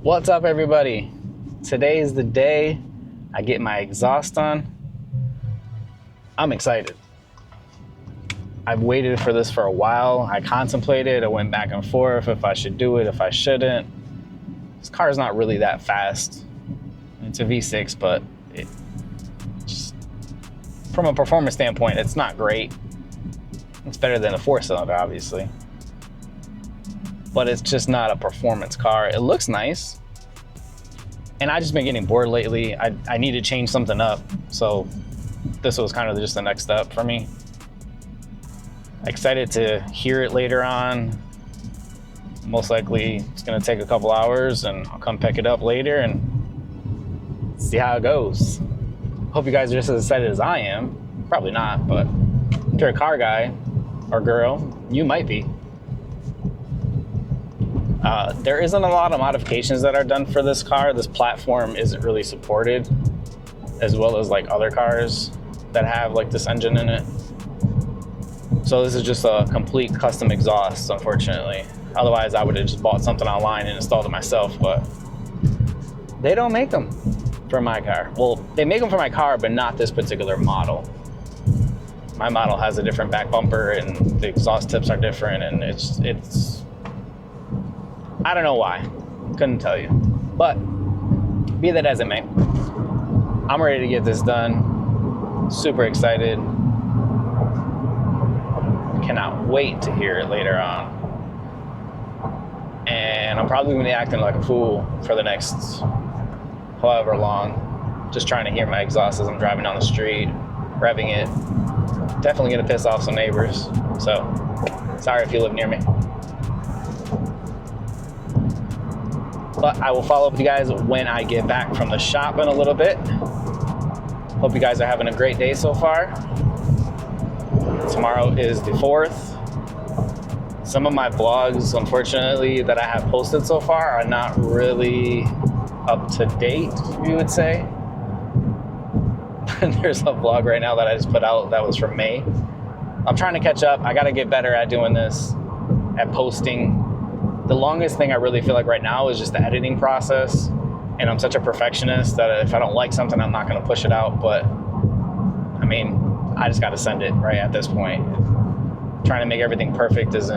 What's up, everybody? Today is the day I get my exhaust on. I'm excited. I've waited for this for a while. I contemplated, I went back and forth if I should do it, if I shouldn't. This car is not really that fast. It's a V6, but it just, from a performance standpoint, it's not great. It's better than a 4-cylinder, obviously. But it's just not a performance car. It looks nice. And I just been getting bored lately. I need to change something up. So this was kind of just the next step for me. Excited to hear it later on. Most likely it's gonna take a couple hours and I'll come pick it up later and see how it goes. Hope you guys are just as excited as I am. Probably not, but if you're a car guy or girl, you might be. There isn't a lot of modifications that are done for this car. This platform isn't really supported, as well as like other cars that have like this engine in it. So this is just a complete custom exhaust, unfortunately. Otherwise, I would have just bought something online and installed it myself, but they don't make them for my car. Well, they make them for my car, but not this particular model. My model has a different back bumper and the exhaust tips are different, and it's I don't know why. Couldn't tell you. But be that as it may, I'm ready to get this done. Super excited. Cannot wait to hear it later on. And I'm probably gonna be acting like a fool for the next however long. Just trying to hear my exhaust as I'm driving down the street, revving it. Definitely gonna piss off some neighbors. So, sorry if you live near me. But I will follow up with you guys when I get back from the shop in a little bit. Hope you guys are having a great day so far. Tomorrow is the 4th. Some of my vlogs, unfortunately, that I have posted so far are not really up to date, you would say. There's a vlog right now that I just put out that was from May. I'm trying to catch up. I gotta get better at doing this, at posting. The longest thing I really feel like right now is just the editing process. And I'm such a perfectionist that if I don't like something, I'm not gonna push it out. But I mean, I just gotta send it right at this point. Trying to make everything perfect it's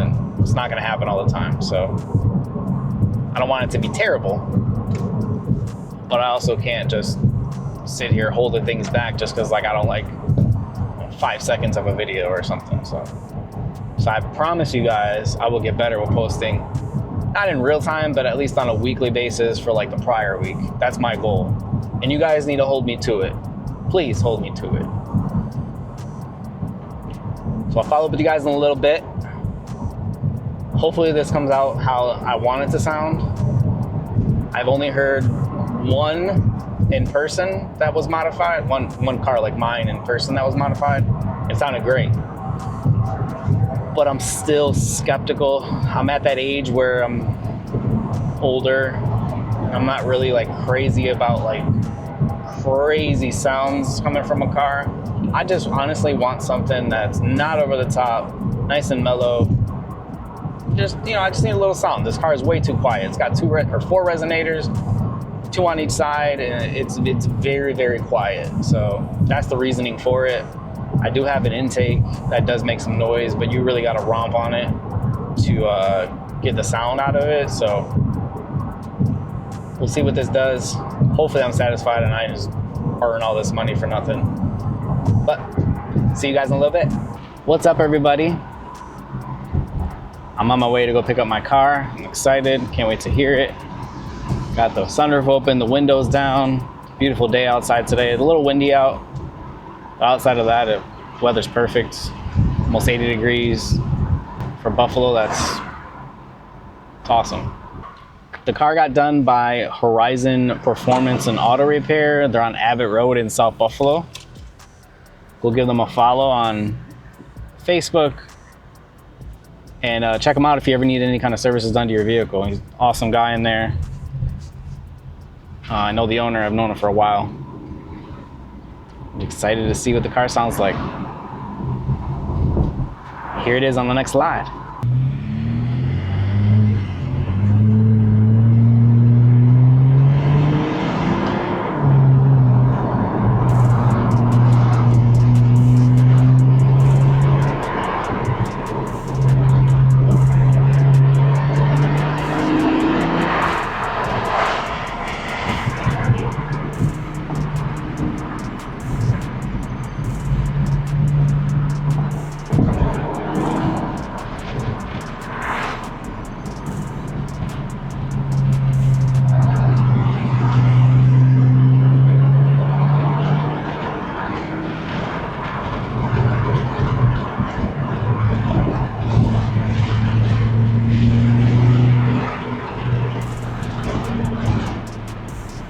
not gonna happen all the time. So I don't want it to be terrible, but I also can't just sit here holding things back just because like I don't like 5 seconds of a video or something. So I promise you guys I will get better with posting. Not in real time, but at least on a weekly basis for like the prior week. That's my goal. And you guys need to hold me to it. Please hold me to it. So I'll follow up with you guys in a little bit. Hopefully this comes out how I want it to sound. I've only heard one in person that was modified. One car like mine in person that was modified. It sounded great. But I'm still skeptical. I'm at that age where I'm older. I'm not really like crazy about like crazy sounds coming from a car. I just honestly want something that's not over the top, nice and mellow. Just, I just need a little sound. This car is way too quiet. It's got 4 resonators, 2 on each side, and it's very, very quiet. So that's the reasoning for it. I do have an intake that does make some noise, but you really got to romp on it to get the sound out of it. So we'll see what this does. Hopefully I'm satisfied and I just earn all this money for nothing. But see you guys in a little bit. What's up, everybody? I'm on my way to go pick up my car. I'm excited, can't wait to hear it. Got the sunroof open, the windows down. Beautiful day outside today. It's a little windy out. But outside of that, the weather's perfect. Almost 80 degrees. For Buffalo, that's awesome. The car got done by Horizon Performance and Auto Repair. They're on Abbott Road in South Buffalo. Go give them a follow on Facebook. And check them out if you ever need any kind of services done to your vehicle. He's an awesome guy in there. I know the owner. I've known him for a while. I'm excited to see what the car sounds like. Here it is on the next slide.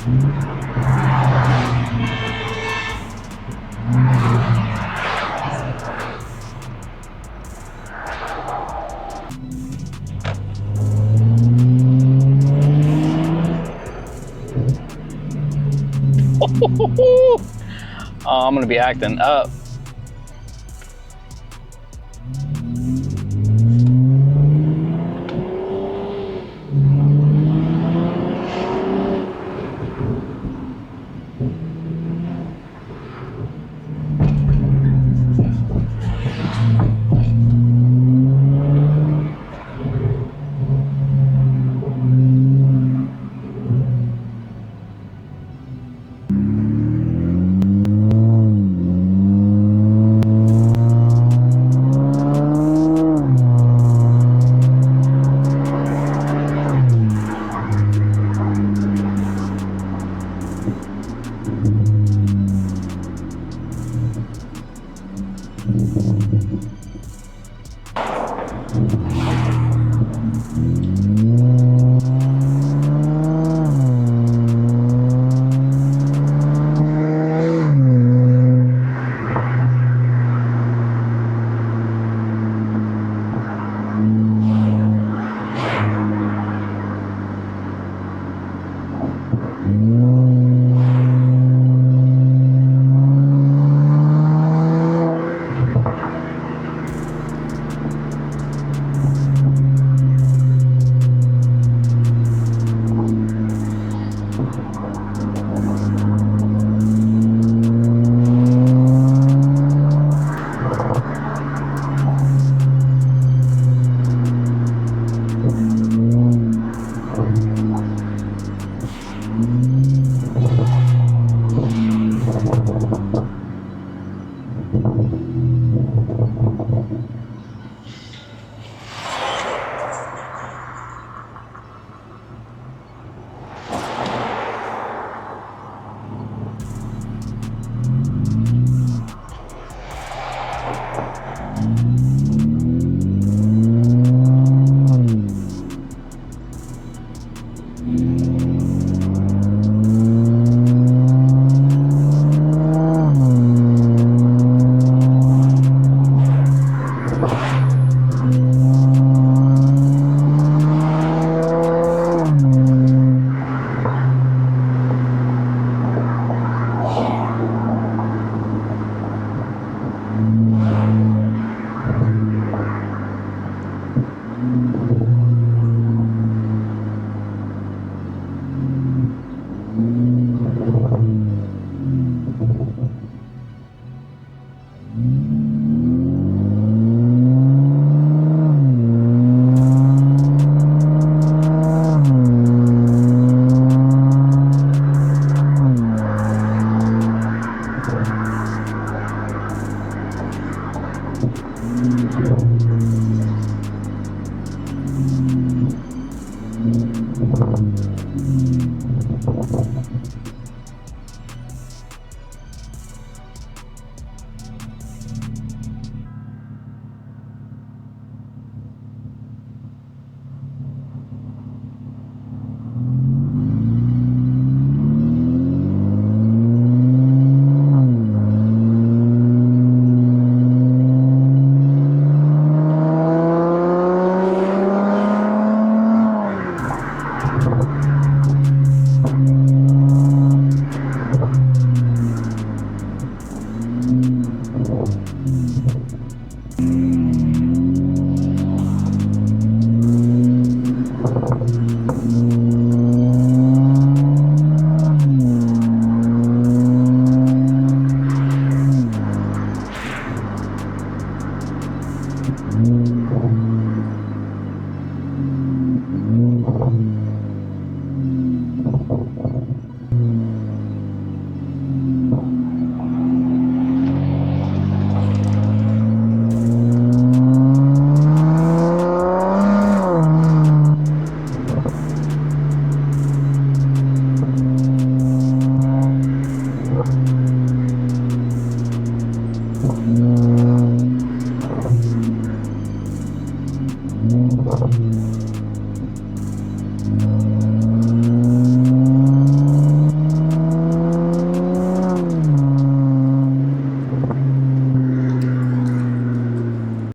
Oh, I'm gonna be acting up.